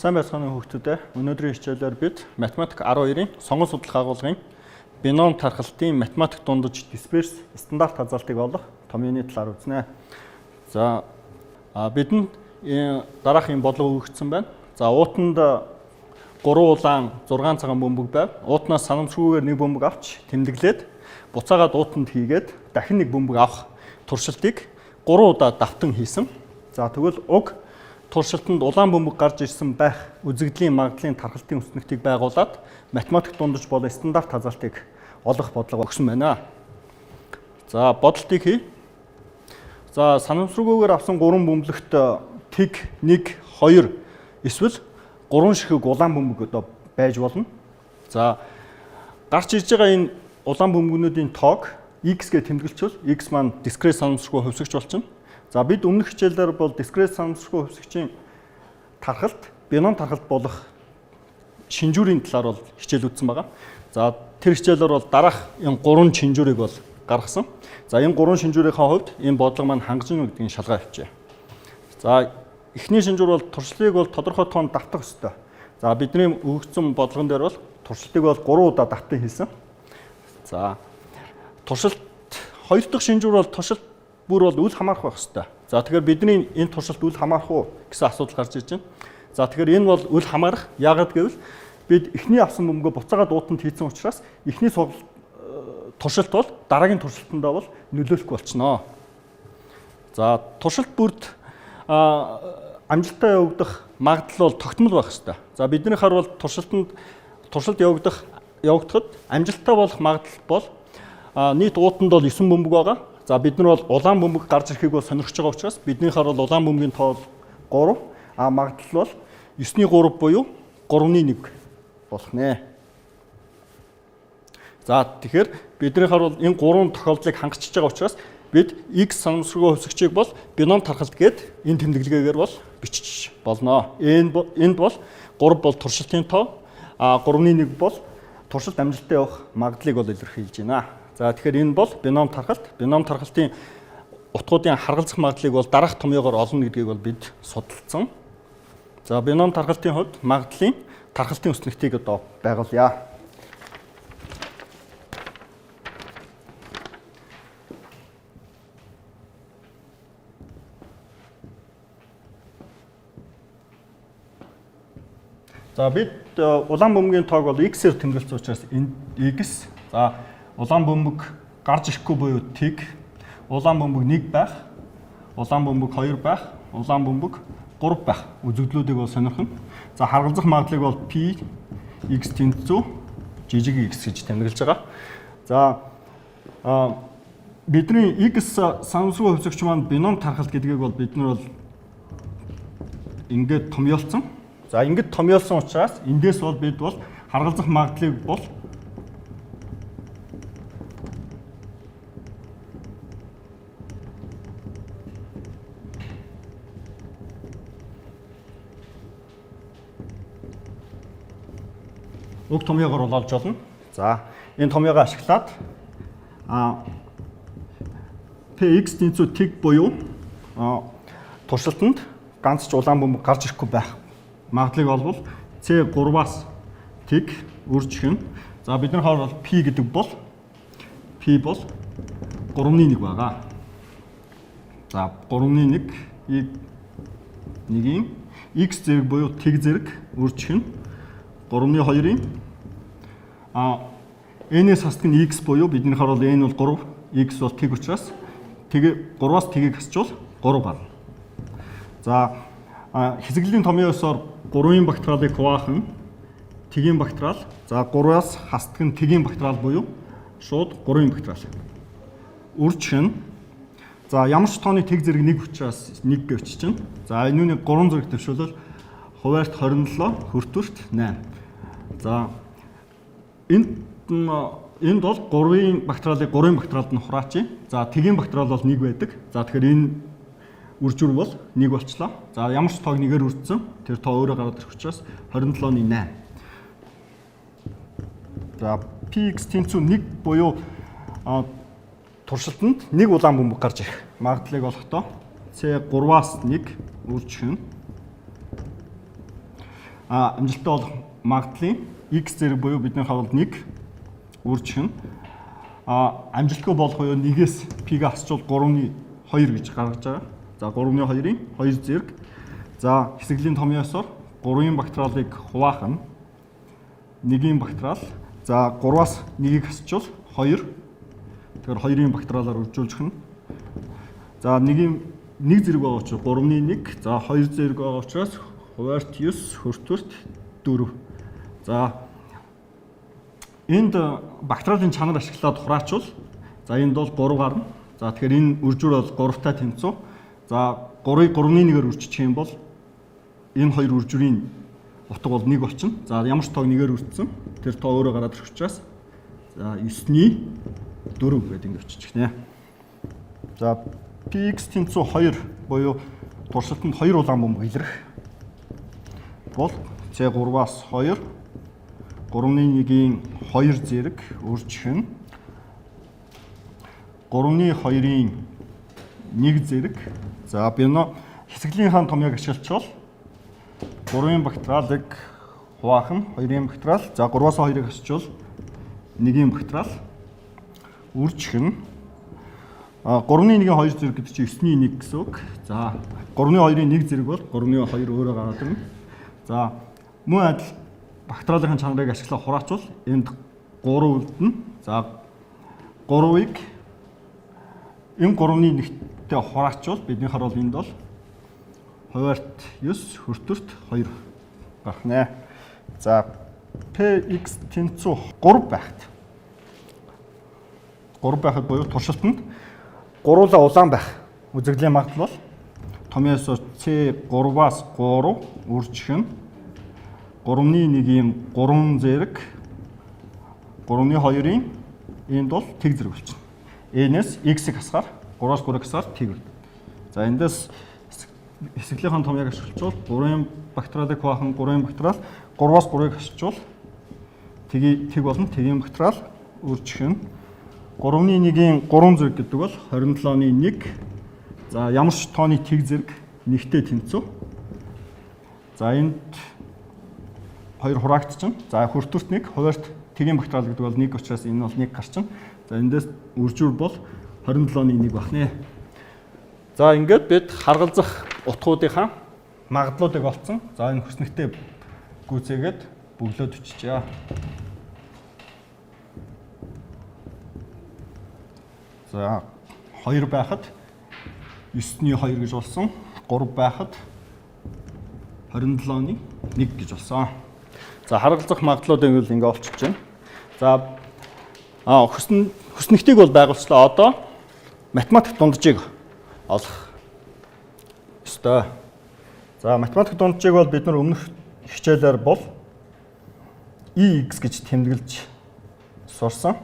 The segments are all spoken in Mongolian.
Сайн байцгааны хүүхдүүдээ өнөөдрийн хичээлээр бид математик 12-ын сонгон судлах агуулгын бином тархалтын математик дундаж дисперс стандарт хазаалтыг олох томьёоны талаар үзнэ. За бидэнд дараах юм бодлого өгөгдсөн байна. За уутанд 3 улаан 6 цагаан бөмбөг байв. Уутнаас санамсргүйгээр нэг бөмбөг авч тэмдэглээд буцаагаад уутанд хийгээд дахин нэг бөмбөг авах туршилтыг 3 удаа давтан хийсэн. За тэгвэл уг туршилтанд улаан бөмбөг гарч ирсэн байх үзэгдлийн магадлалын тархалтын үснэгтийг байгуулад математик дундаж болон стандарт хазаалтыг олох бодлого өгсөн байна. За бодлтыг хий. За санамсргүйгээр авсан 3 бөмбөлөгт тэг 1 2 эсвэл 3 ширхэг улаан бөмбөг одоо байж болно. За гарч ирж байгаа энэ улаан бөмбөгнүүдийн тоог x гэж тэмдэглэчихвэл x маань дискрет санамсргүй хувьсгч болчихно. За бид өмнөх хичээлээр бол дискрет санамсргүй хувьсгчийн тархалт, бином тархалт болох шинжүүрийн талаар бол хичээл үзсэн байгаа. За тэр хичээлээр бол дараах энэ 3 шинжүүрийг бол гаргасан. За энэ 3 шинжүүрийнхаа хувьд энэ бодлого маань хангаж гэнэ гэдгийг шалгаа авчээ. За эхний шинжүүр бол туршилтыг бол тодорхой тоонд давтах ёстой. За бидний өгөгдсөн бодлогон дээр бол туршилтыг бол 3 удаа давтан хийсэн. За туршилт 2 дахь шинжүүр бол туршилт бүр бол үл хамаарах байх ёстой. За тэгэхээр бидний энэ туршилт үл хамаарах уу гэсэн асуудал гарч ирж байна. За тэгэхээр энэ бол үл хамаарах. Яагаад гэвэл бид эхний авсан бөмбөгөө буцаагаад уутанд хийсэн учраас эхний туршилт бол дараагийн туршилтандаа бол нөлөөлөхгүй болчихноо. За туршилт бүрд амжилтаа явагдах магадлал бол тогтмол байх ёстой. За бидний харвал туршилт явагдахад амжилтаа болох магадлал бол нийт уутанд бол 9 бөмбөг байгаа. За бид нар бол улаан бөмбөг гарч ирэхийг бол сонирхож байгаа учраас бидний харвал улаан бөмбөгийн тоо 3 магадлал бол 9-ний 3 буюу 3-ны 1 болох нэ. За тэгэхээр бидний харвал энэ 3 тохиолдлыг хангачиж байгаа учраас бид x санамсргүй хувьсгчийг бол бином тархалт гээд энэ тэмдэглэгээр бол бичиж болно. Энд бол 3 бол туршилтын тоо, 3-ны 1 бол туршилт амжилттай явах магадлалыг бол илэрхийлж байна. За тэгэхээр энэ бол бином тархалт. Бином тархалтын утгуудын харгалзах магадлалыг бол дараах томьёогоор олно гэдгийг бол бид судалсан. За бином тархалтын хувьд магадлалын тархалтын үснэгтийг одоо байгуулъя. За бид улаан бөмбөгийн тоог бол x-ээр тэмдэглэсэн учраас энэ x. За улаан бөмбөг гарч ирэхгүй буюу тэг, улаан бөмбөг 1 байх, улаан бөмбөг 2 байх, улаан бөмбөг 3 байх үзэгдлүүдийг бол сонирхно. За харгалзах магадлалыг бол p x тэнцүү жижиг x гэж тэмдэглэж байгаа. За бидний x санамсргүй хувьсгч маань бином тархалт гэдгийг бол бид нар бол ингээд томьёолсон. За ингээд томьёолсон учраас эндээс бол бид бол харгалзах магадлалыг бол уг томьёогоор олж болно. За энэ томьёогоо ашиглаад px тэнцүү тэг буюу туршилтанд ганц ч улаан бөмбөг гарч ирэхгүй байх магадлалыг олвол c3-аас тэг үржих нь. За бид нар хоол p гэдэг бол p бол 3-ны 1 байгаа. За 3-ны 1 1-ийн x зэрэг буюу тэг зэрэг үржих нь 3-ны 2-ын n-ээс хасдаг нь x буюу бидний харвал n бол 3, x бол тэг учраас 3-аас тэгийг хасчвал 3 гарна. За хэсэглийн томьёосоор 3-ын багтралыг хуваах нь тэгийн багтрал. За 3-аас хасдаг нь тэгийн багтрал буюу шууд 3-ын багтрал. Үржих нь за ямар ч тооны тэг зэрэг 1 учраас 1 гэвч чинь. За энүүний 3 зэрэг төвшүүлэл хуваарьт 27, хөртвөрт 8. За энд бол 3-ын багтралыг 3-ын багтралд нь хураачи. За тэгийн багтрал бол 1 байдаг. За тэгэхээр энэ үржүүр бол 1 болчлоо. За ямар ч тоог 1-ээр үржсэн. Тэр тоо өөрөө гараад ирэх учраас 27-ны 8. За px тэнцүү 1 буюу туршилтанд 1 улаан бөмбөг гарч ирэх магадлалыг олохдоо c3-аас 1 үржих нь амжилттай болох магадлалын x зэрэг буюу бидний хавьд 1 үржих нь амжилтгүй болох буюу 1-ээс p-г асчвал 3-ны 2 гэж гаргаж байгаа. За 3-ны 2-ын 2 зэрэг. За хэсэглийн томьёосоор 3-ын бактериалыг хуваах нь 1-ийн бактериал. За 3-аас 1-ийг асчвал 2. Тэгэхээр 2-ын бактериалаар үржүүлж нь. За 1 зэрэг байгаа учраас 3-ны 1. За 2 зэрэг байгаа учраас хуваарт 9 хүртвэрт 4. За энд бактериалын чанар ашиглаад хураачвал за энд бол 3 гарна. За тэгэхээр энэ үржүүр бол 3-тай тэнцүү. За 3-ыг 3-ны 1-ээр үржих юм бол энэ хоёр үржүүрийн утга бол 1 болчихно. За ямар ч тоог 1-ээр үржсэн. Тэр тоо өөрөө гараад ирэх учраас за 9-ний 4 гэдэг ингэ очиж гинэ. За px тэнцүү 2 буюу туршилтанд 2 улаан бөмбөг илрэх бол C3-аас 2 3-ны 1-ийн 2 зэрэг үржих нь 3-ны 2-ын 1 зэрэг. За бино хэсэглийнхэн томьёог ашиглачвал 3-ын бактериалыг хуваах нь 2-ын бактериал. За 3-аас 2-ыг асчвал 1-ийн бактериал үржих нь 3-ны 1-ийн 2 зэрэг гэдэг чинь 9-ний 1 гэсэн үг. За 3-ны 2-ын 1 зэрэг бол 3-ны 2 өөрөө гараад ирнэ. За мөн адил бактериалын чанарыг ашиглаад хураачвал энд 3 үлдэнэ. За 3-ыг энэ 3-ны 1-тэй хураачвал бидний харвал энд бол хуваарт 9 хүртвэрт 2 гарах нэ. За px тэнцүү 3 байхад буюу туршилтанд 3-ла улаан байх үзэгдлийн магадлал бол томьёосоор C3-аас 3 үржих нь 3-ны 1-ийн 3 зэрэг 3-ны 2-ын энд бол тэг зэрэг болчихно. Энэс x-ийг хасгаар 3-аас 3-ыг хасгаар тэг үрдэ. За эндээс хэсэглийнхэн томьёог ашиглавал 3-ын бактериалыг хуваах нь 3-ын бактериал 3-аас 3-ыг хасчвал тэг болно. Тэгийн бактериал үржих нь 3-ны 1-ийн 3 зэрэг гэдэг бол 27-ны 1. За ямар ч тооны тэг зэрэг нэгтэй тэнцүү. За энд 2 хураагдчихна. За хүртвэрт 1, хуваарт тэгийн бактериал гэдэг бол 1 учраас энэ бол 1 гарчихна. За эндээс үржүүр бол 27-ны 1 байна. За ингээд бид харгалзах утгуудынхаа магадлалуудыг олцсон. За энэ хүснэгтэй гүйцээгээд бөглөөд өччихье. За 2 байхад 9-ний 2 гэж болсон. 3 байхад 27-ны 1 гэж болсон. За харгалзах магадлалуудыг бол ингэ олчиж байна. За хүснэгтийг бол байгуулчлаа. Одоо математик дунджийг олох ёстой. За математик дунджийг бол бид нар өмнөх хичээлээр бол EX гэж тэмдэглэж сурсан.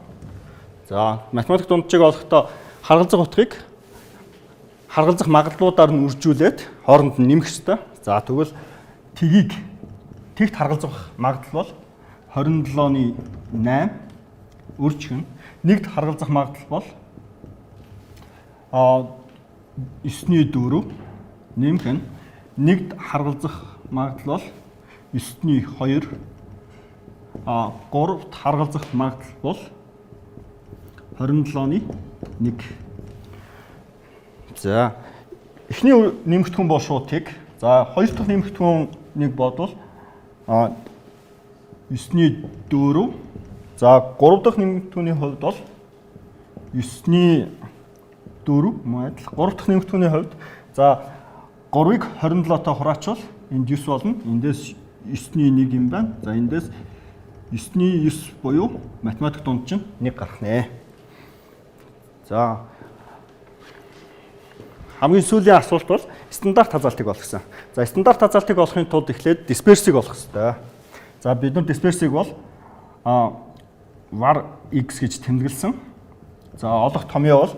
За математик дунджийг олохдоо харгалзах утгыг харгалзах магадлалуудаар нь үржүүлээд хооронд нь нэмэх ёстой. За тэгвэл тэгт харгалзах магадлал бол 27-ны 8 үржих нь. Нэгд харгалзах магадлал бол 9-ний 4 нэмэх нь. Нэгд харгалзах магадлал бол 9-ний 2. Гуравт харгалзах магадлал бол 27-ны 1. За эхний нэмэгдэхүүн бол шууд тэг. За хоёр дахь нэмэгдэхүүнийг бодвол 9-ний 4. За 3 дахь нэмэгдэхүүний хувьд бол 9-ний 4 мөн адил. 3 дахь нэмэгдэхүүний хувьд за 3-ыг 27-той хураачвал энд 9 болно. Эндээс 9-ний 1 юм байна. За эндээс 9-ний 9 буюу математик дунд чинь 1 гарах нэ. За хамгийн сүүлийн асуулт бол стандарт хазаалтыг олох гэсэн. За стандарт хазаалтыг олохын тулд эхлээд дисперсийг олох хэрэгтэй. За бид нар дисперсийг бол var x гэж тэмдэглэсэн. За олох томьёо бол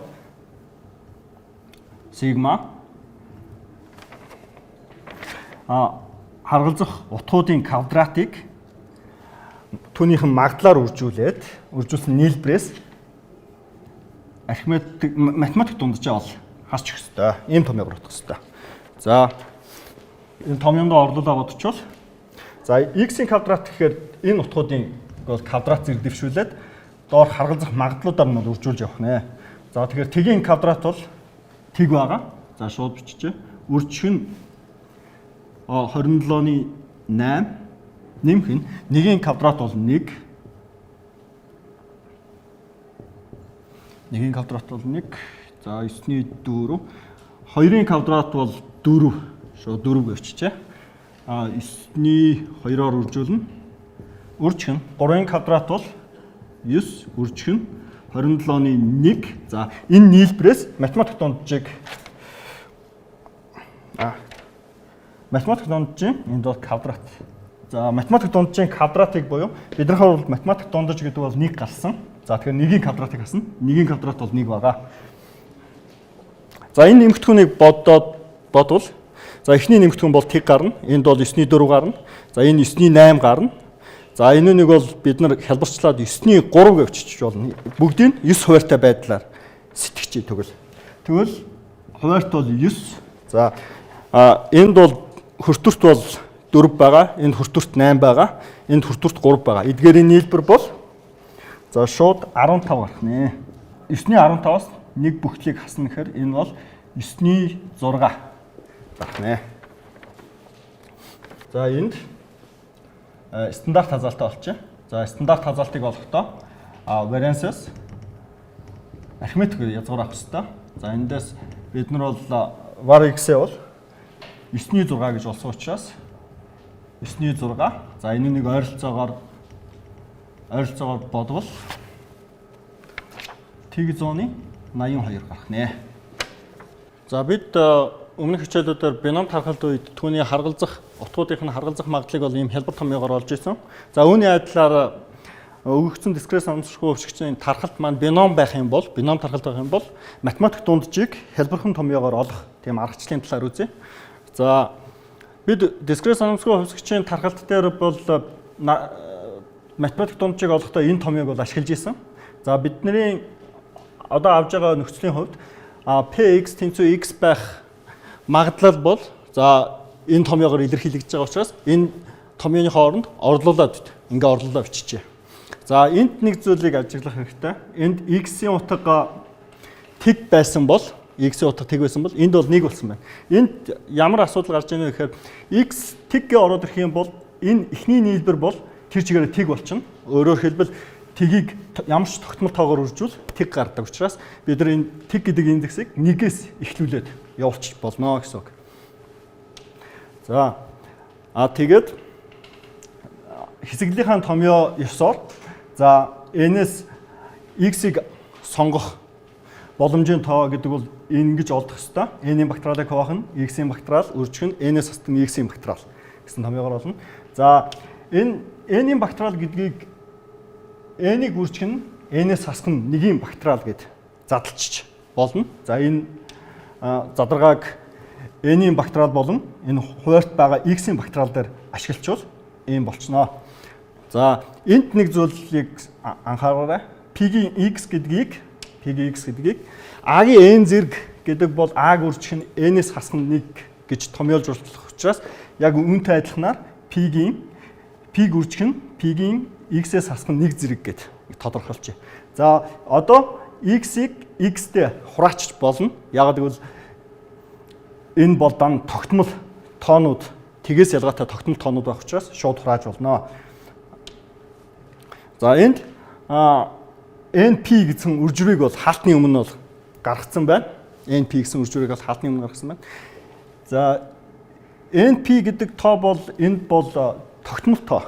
сигма харгалзах утгуудын квадратыг түүнийхэн магадлалаар үржүүлсэн нийлбэрээс архимед математик дунджаа бол харж өгөх хэрэгтэй. Ийм томьёог бодох хэрэгтэй. За энэ томьёомдоо орлуулаа бодчихвол За x-ийн квадрат гэхээр энэ утгуудын бол квадрат зэрэг дэвшүүлээд доор харгалзах магадлалуудаар нь үржүүлж явах нэ. За тэгэхээр тгийн квадрат бол тэг байгаа. За шууд биччихье. Үржих нь 27-ны 8 нэмэх нь 1-ийн квадрат бол 1. 1-ийн квадрат бол 1. За 9-ний 4. 2-ын квадрат бол 4. Шууд 4 гэвчихье. 9-ний 2-оор үржүүлнэ. Үржих нь 3-ын квадрат бол 9. Үржих нь 27-ны 1. За энэ нийлбэрээс математик дунджийг энд бол квадрат. За математик дунджийн квадратыг буюу биднийхээ бол математик дундаж гэдэг бол 1 гарсан. За тэгэхээр 1-ийн квадратыг хасна. 1-ийн квадрат бол 1 байгаа. За энэ нэмэгдэхүүнийг бодвол за эхний нэмэгдэхүүн бол тэг гарна. Энд бол 9-ний 4 гарна. За энэ 9-ний 8 гарна. За энэнийг бол бид нар хялбарчлаад 9-ний 3 гэж бичиж болно. Бүгдийг 9 хуваартай байдлаар сэтгэж тэгвэл. Тэгвэл хуваарт бол 9. За энд бол хөртөрт бол 4 байгаа. Энд хөртөрт 8 байгаа. Энд хөртөрт 3 байгаа. Эдгээрийн нийлбэр бол за шууд 15 гарах нэ. 9-ний 15-аас нэг бүхлийг хасна гэхээр энэ бол 9-ний 6 гарах нэ. За энд стандарт хазаалтаа олчих. За стандарт хазаалтыг олохдоо variances арифметик язгуур авах хэрэгтэй. За эндээс бид нар бол var x-ээ бол 9-ний 6 гэж олсон учраас 9-ний 6. За энэ нэг ойролцоогоор бодвол тэг 100-ны 82 гарах нэ. За бид өмнөх хичээлүүдээр бином тархалт үед түүний харгалзах утгуудын харгалзах магадлалыг бол ийм хялбар томьёогоор олж исэн. За үүний адилаар өгөгдсөн дискрет санамсаргүй өвчгчийн тархалт маань бином байх юм бол математик дунджийг хялбархан томьёогоор олох тийм аргачлалын талаар үзье. За бид дискрет санамсаргүй өвчгчийн тархалт дээр бол математик дунджийг олохдоо энэ томьёог бол ашиглаж исэн. За бидний одоо авж байгаа нөхцөлийн хувьд px тэнцүү x байх магадлал бол за энэ томьёогоор илэрхийлэгдэж байгаа учраас энэ томьёоны хооронд орлуулад биччихье. За энд нэг зүйлийг ажиглах хэрэгтэй. Энд x-ийн утга тэг байсан бол энд бол 1 болсон байна. Энд ямар асуудал гарч ийнэ гэхээр x тэггээ ороод ирэх юм бол энэ эхний нийлбэр бол тэр чигээр тэг болчихно. Өөрөөр хэлбэл тэгийг ямар ч тогтмол тоогоор үржүүл тэг гардаг учраас бид нар энэ тэг гэдэг индексийг 1-ээс эхлүүлээд явуулчих болно гэсэн үг. За тэгээд хэсэглийнхаа томьёо 9-оор за n-ээс x-ийг сонгох боломжийн тоо гэдэг бол ингэж олдох ёстой. n-ийн багтралыг хуваах нь x-ийн багтрал үржих нь n-ээс хасдаг x-ийн багтрал гэсэн томьёогоор олно. За энэ n-ийн багтрал гэдгийг n-ийг үржих нь n-ээс хасах нь 1-ийн багтрал гэд задлчих болно. За энэ задаргааг n-ийн багтрал болон энэ хуваарт байгаа x-ийн багтрал дээр ашиглавчвал ийм болчихно. За энд нэг зүйлийг анхаараарай. P-ийн x гэдгийг a-гийн n зэрэг гэдэг бол a-г үржих нь n-ээс хасах нь 1 гэж томьёолж болох учраас яг үүнтэй адилханаар p-г үржих нь p-гийн x-ээс хасах нь 1 зэрэг гэд тодорхойлчих. За одоо x-ийг x-тэй хураачч болно. Яг гэвэл энэ бол дан тогтмол тоонууд тэгээс ялгаатай тогтмол тоонууд байх учраас шууд хурааж болно. За энд NP гэсэн үржирийг бол хаалтны өмнө бол гаргацсан байна. NP гэсэн үржирийг бол хаалтны өмнө гаргасан байна. За NP гэдэг тоо бол энд бол тогтмол тоо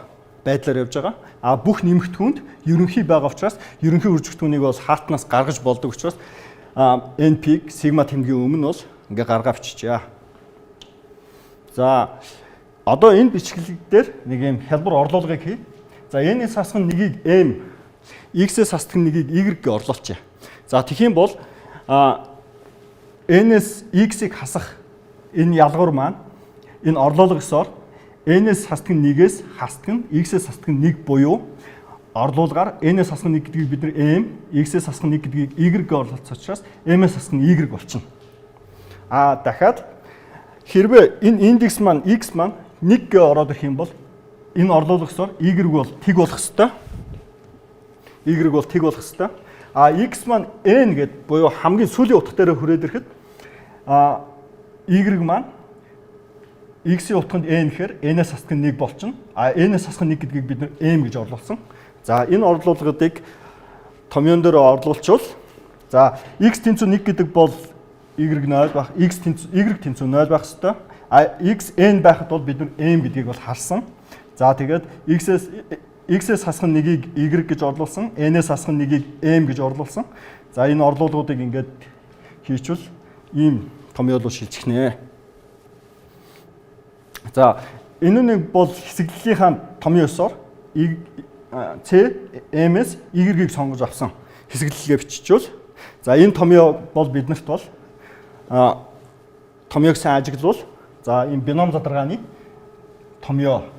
байдлаар явж байгаа. Бүх нэмэгдэхүүнд ерөнхий байгаа учраас ерөнхий үржигдэхүүнийг бол хаалтнаас гаргаж болдог учраас NP-г сигма тэмдгийн өмнө бол ингээ гаргаа биччихье. За одоо энэ бичгэлэг дээр нэг юм хялбар орлуулгыг хий. За n-ээс хасах нь 1-ийг m, x-ээс хасах нь 1-ийг y-г орлуулчих. За тэгэх юм бол n-ээс x-ийг хасах энэ ялгуур маань энэ орлуулга ёсоор n-ээс хасдаг нь 1-ээс хасдаг нь x-ээс хасдаг нь 1 буюу орлуулгаар n-ээс хасах нь 1 гэдгийг бид нар m, x-ээс хасах нь 1 гэдгийг y-г орлуулсан учраас m-ээс хасах нь y болчихно. Дахиад хэрвээ энэ индекс маань x маань 1 гээ ороод ирэх юм бол энэ орлуулгасаар y бол тэг болох хэвээр. Y бол тэг болох хэвээр. А x маань n гэд буюу хамгийн сүүлийн утга дээр хүрээд ирэхэд y маань x-ийн утганд n гэхээр n-ээс хасах нь 1 болчихно. А n-ээс хасах нь 1 гэдгийг бид нэр m гэж орлуулсан. За энэ орлуулгуудыг томьёон дээр орлуулчвал за x тэнцүү 1 гэдэг бол y 0 байх, y тэнцүү 0 байх хэвээр. А x n байхад бол бид нэр m гэдгийг бол харсан. За тэгээд x-ээс хасах нь 1-ийг y гэж орлуулсан, n-ээс хасах нь 1-ийг m гэж орлуулсан. За энэ орлуулгуудыг ингээд хийчихвэл ийм томьёолоо шилжихнэ. За энэ нэг бол хэсэглэлийнхаа томьёо ёсоор C, M-с Y-ийг сонгож авсан хэсэглэлгээ биччихвэл за энэ томьёо бол биднэрт бол томьёог сайн ажиглавал за энэ бином задаргааны томьёо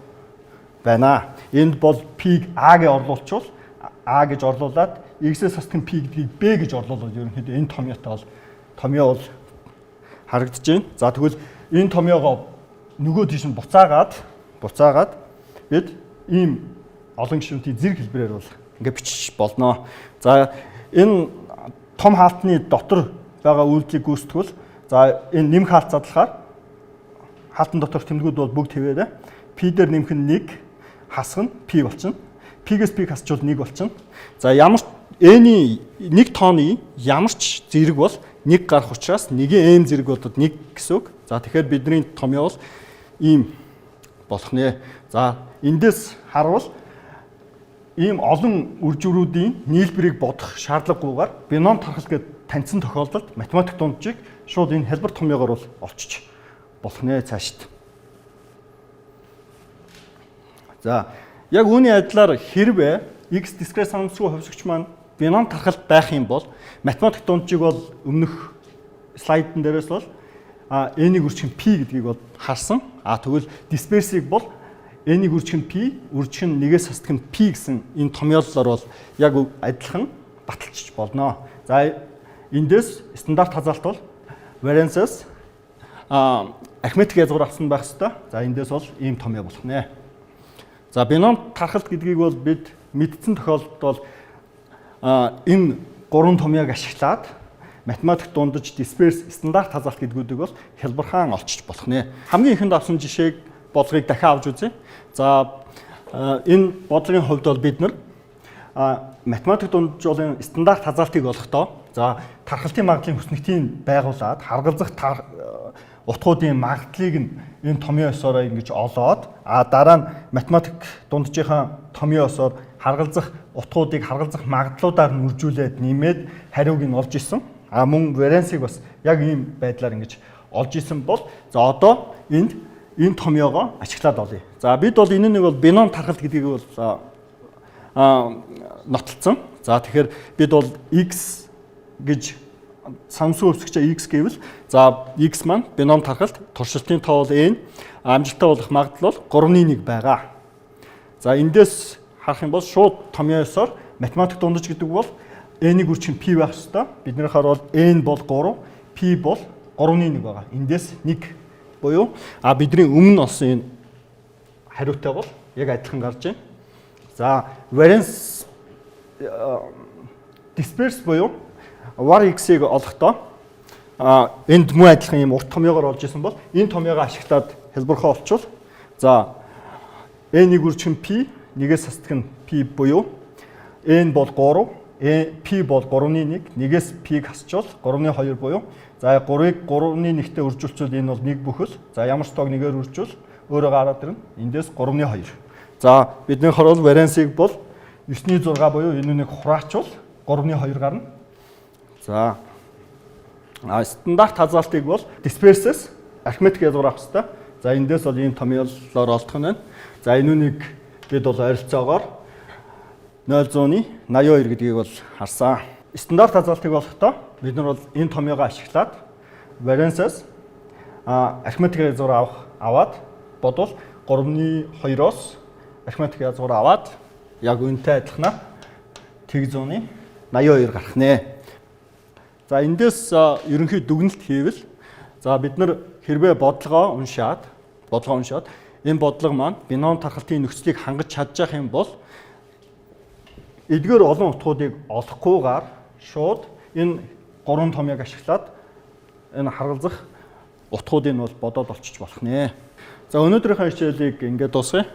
байна. Энд бол P-г A гэж орлуулчихвал A гэж орлуулад X-ээс хасдаг P гэдгийг B гэж орлуулвал ерөнхийдөө энэ томьёотой бол томьёо бол харагдаж байна. За тэгвэл энэ томьёогоо нөгөө тийш нь буцаагаад бид ийм олон гишүүнтийн зэрэг хэлбэрээр бол ингээд бичих болно. За энэ том хаалтны дотор байгаа үйлдэлийг гүйцэтгэвэл за энэ нэмэх хаалт задлахаар хаалтан дотор тэмдгүүд бол бүгд хэвээрээ P дээр нэмэх нь 1 хасах нь P болчихно. P-гээс P хасчвал 1 болчихно. За ямар n-ийн 1 тооны ямар ч зэрэг бол 1 гарах учраас 1-ийн m зэрэг болоод 1 гэсэн үг. За тэгэхээр бидний томьёо бол ийм болох нэ. За эндээс харуул ийм олон үржүүрүүдийн нийлбэрийг бодох шаардлагагүйгээр бином тархал гэд таньсан тохиолдолд математик дунджийг шууд энэ хэлбэр томьёогоор бол олчиж болох нэ цаашд. За яг үүний адилаар хэрвээ x дискрет санамсруу хувьсгч маань бином тархалт байх юм бол математик дунджийг бол өмнөх слайдн дээрээс бол n-ийг үржих нь p гэдгийг бол харсан. Тэгвэл дисперсийг бол n-ийг үржих нь p, үржих нь 1-ээс хасдаг нь p гэсэн энэ томьёоллоор бол яг адилхан баталчих болно. За эндээс стандарт хазаалт бол variance-аас арифметик язгуур авсан байх ёстой. За эндээс бол ийм томьёо болох нэ. За бином тархалт гэдгийг бол бид мэдсэн тохиолдолд бол энэ гурван томьёог ашиглаад математик дундаж дисперс стандарт хазаалт гэдгүүдийг бол хялбархан олчиж болох нэ. Хамгийн ихэнд авсан жишээг бодлогыг дахин авч үзье. За энэ бодлогын хувьд бол бид нар математик дундажлын стандарт хазаалтыг олохдоо за тархалтын магадлалын хүснэгтийг байгуулад харгалзах утгуудын магадлалыг нь энэ томьёо ёсоор ингэж олоод дараа нь математик дунджийнхаа томьёо ёсоор харгалзах утгуудыг харгалзах магадлалуудаар нь үржүүлээд нэмээд хариуг нь олж исэн. Мөн variance-ийг бас яг ийм байдлаар ингэж олж исэн бол за одоо энэ томьёогоо ашиглаад олъё. За бид бол энэ нэг бол бином тархалт гэдгийг бол нотолцсон. За тэгэхээр бид бол x гэж санамсруу хувьсгчаа x гэвэл за x маань бином тархалт туршилтын тоо бол n амжилттай болох магадлал бол 3-1 байгаа. За эндээс харах юм бол шууд томьёо ёсоор математик дундаж гэдэг бол n-ийг үржих нь p байх ёстой. Биднийхээр бол n бол 3, p бол 3-1 байгаа. Эндээс 1 буюу бидний өмнө олсон энэ хариутай бол яг адилхан гарч байна. За variance disperse буюу var x-ийг олохдоо энд муу адилхан юм урт томьёогоор олж исэн бол энэ томьёогоо ашиглаад хэлбэрхээ олчвол за n-ийг үржих нь p, 1-ээс хасдаг нь p буюу n бол 3, p бол 3-1, 1-ээс p-г хасчвал 3-2 буюу за 3-ыг 3-1-тэй үржүүлчихвэл энэ бол 1 бүхэл. За ямар ч тоог нэгээр үржүүл өөрөө гараад ирнэ. Эндээс 3-2. За бидний хорол variance-ийг бол 9-6 буюу энэ нэг хураачвал 3-2 гарна. За стандарт хазаалтыг бол disperse-с арифметик язгуур авах хэрэгтэй. За эндээс бол ийм томьёолоор олдох нь байна. За энэ үнийг бид бол ойролцоогоор 0.82 гэдгийг бол харсан. Стандарт хазаалтыг олохдоо бид нар бол энэ томьёогоо ашиглаад variance-с арифметик язгуур аваад бодвол 3-2-оос арифметик язгуур аваад яг үнэтэй адилханаар тэг 182 гарах нэ. За эндээс ерөнхий дүгнэлт хийвэл за бид нар хэрвээ бодлогоо уншаад энэ бодлого маань бином тархалтын нөхцөлийг хангаж чадчих юм бол эдгээр олон утгуудыг олохгүйгээр шууд энэ 3 томьёог ашиглаад энэ харгалзах утгуудыг бол бодоод олчиж болох нэ. За өнөөдрийнхөө хичээлийг ингээд дуусгая.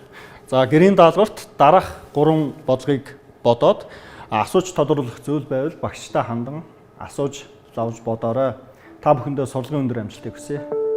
За гэрийн даалгаварт дараах 3 бодлогыг бодоод асууж тодруулах зүйл байвал багштай хандан асууж лавж бодоорой. Та бүхэндээ сурлагын өндөр амжилтыг хүсье.